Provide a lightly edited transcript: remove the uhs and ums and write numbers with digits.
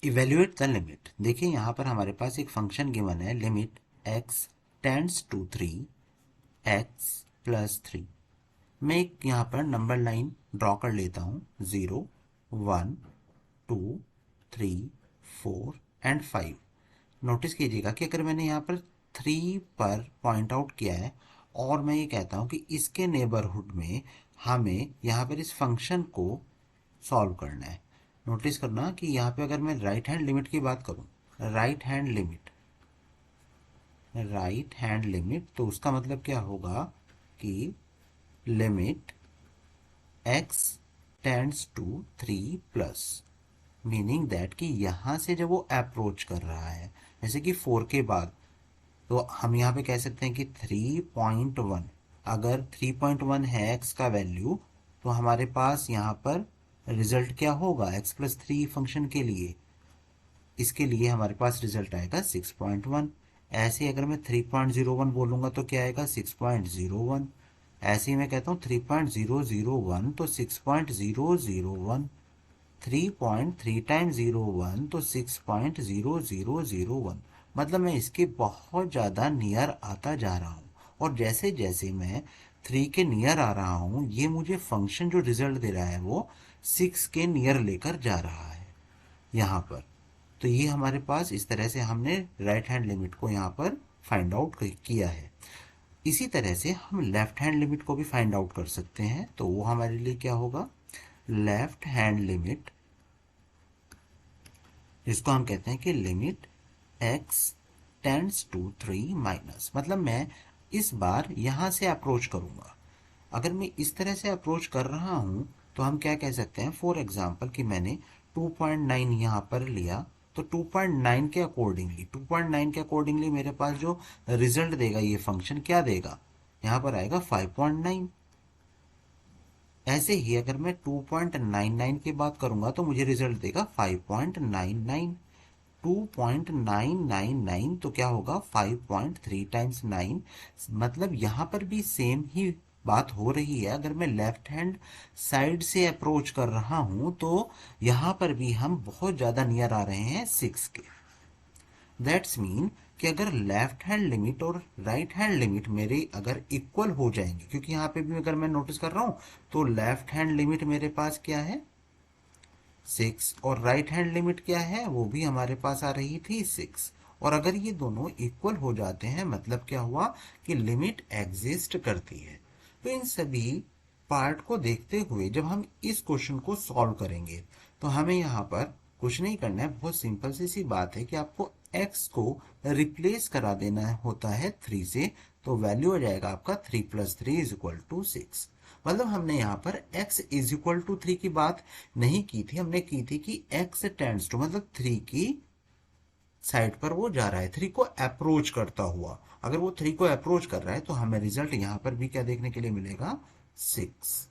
Evaluate the limit. देखिए यहाँ पर हमारे पास एक फंक्शन गिवन है, limit x tends to 3 x plus 3। मैं एक यहाँ पर नंबर लाइन ड्रॉ कर लेता हूँ, 0 1 2 3 4 एंड 5। नोटिस कीजिएगा कि अगर मैंने यहाँ पर 3 पर पॉइंट आउट किया है और मैं ये कहता हूँ कि इसके नेबरहुड में हमें यहाँ पर इस फंक्शन को सॉल्व करना है। नोटिस करना कि यहाँ पे अगर मैं राइट हैंड लिमिट की बात करूँ, right hand limit, right hand limit, तो उसका मतलब क्या होगा कि limit x tends to 3 plus, meaning that कि यहाँ से जब वो अप्रोच कर रहा है जैसे कि 4 के बाद, तो हम यहाँ पे कह सकते हैं कि 3.1, अगर 3.1 है x का वैल्यू, तो हमारे पास यहाँ पर रिजल्ट क्या होगा x प्लस 3 फंक्शन के लिए, इसके लिए हमारे पास रिजल्ट आएगा 6.1। ऐसे ही अगर मैं 3.01 बोलूँगा तो क्या आएगा 6.01। ऐसे ही मैं कहता हूँ 3.001 तो 6.001, 3.3 टाइम्स 01 तो 6.0001। मतलब मैं इसके बहुत ज़्यादा नियर आता जा रहा हूँ, और जैसे जैसे मैं 3 के नियर आ रहा हूँ, ये मुझे फंक्शन जो रिजल्ट दे रहा है वो 6 के नियर लेकर जा रहा है यहाँ पर। तो ये हमारे पास इस तरह से हमने राइट हैंड लिमिट को यहाँ पर फाइंड आउट किया है। इसी तरह से हम लेफ्ट हैंड लिमिट को भी फाइंड आउट कर सकते हैं, तो वो हमारे लिए क्या होगा, लेफ्ट हैंड लिमिट, जिसको हम कहते हैं कि limit x tends to 3 minus, मतलब मैं इस बार यहाँ से अप्रोच करूँगा। अगर मैं इस तरह से अप्रोच कर रहा हूँ तो हम क्या कह सकते हैं, फॉर एग्जाम्पल कि मैंने 2.9 यहाँ पर लिया, तो 2.9 के अकॉर्डिंगली मेरे पास जो रिजल्ट देगा ये फंक्शन क्या देगा, यहाँ पर आएगा 5.9। ऐसे ही अगर मैं 2.99 की बात करूंगा तो मुझे रिजल्ट देगा 5.99। 2.999 तो क्या होगा 5.3 टाइम्स 9, मतलब यहाँ पर भी सेम ही बात हो रही है। अगर मैं लेफ्ट हैंड साइड से अप्रोच कर रहा हूँ तो यहाँ पर भी हम बहुत ज़्यादा नियर आ रहे हैं 6 के। दैट्स मीन कि अगर लेफ्ट हैंड लिमिट और राइट हैंड लिमिट मेरे अगर इक्वल हो जाएंगे, क्योंकि यहाँ पे भी अगर मैं नोटिस कर रहा हूँ तो लेफ्ट हैंड लिमिट मेरे पास क्या है 6, और राइट हैंड लिमिट क्या है, वो भी हमारे पास आ रही थी 6। और अगर ये दोनों इक्वल हो जाते हैं मतलब क्या हुआ कि लिमिट एग्जिस्ट करती है। तो इन सभी पार्ट को देखते हुए जब हम इस क्वेश्चन को सॉल्व करेंगे तो हमें यहाँ पर कुछ नहीं करना है, बहुत सिंपल सी बात है कि आपको x को रिप्लेस करा देना होता है 3 से, तो वैल्यू हो जाएगा आपका 3 प्लस 3 इज इक्वल टू 6। मतलब हमने यहाँ पर x इज इक्वल टू 3 की बात नहीं की थी, हमने की थी कि x टेंड्स टू, मतलब 3 की साइड पर वो जा रहा है, 3 को अप्रोच करता हुआ। अगर वो 3 को अप्रोच कर रहा है तो हमें रिजल्ट यहाँ पर भी क्या देखने के लिए मिलेगा 6।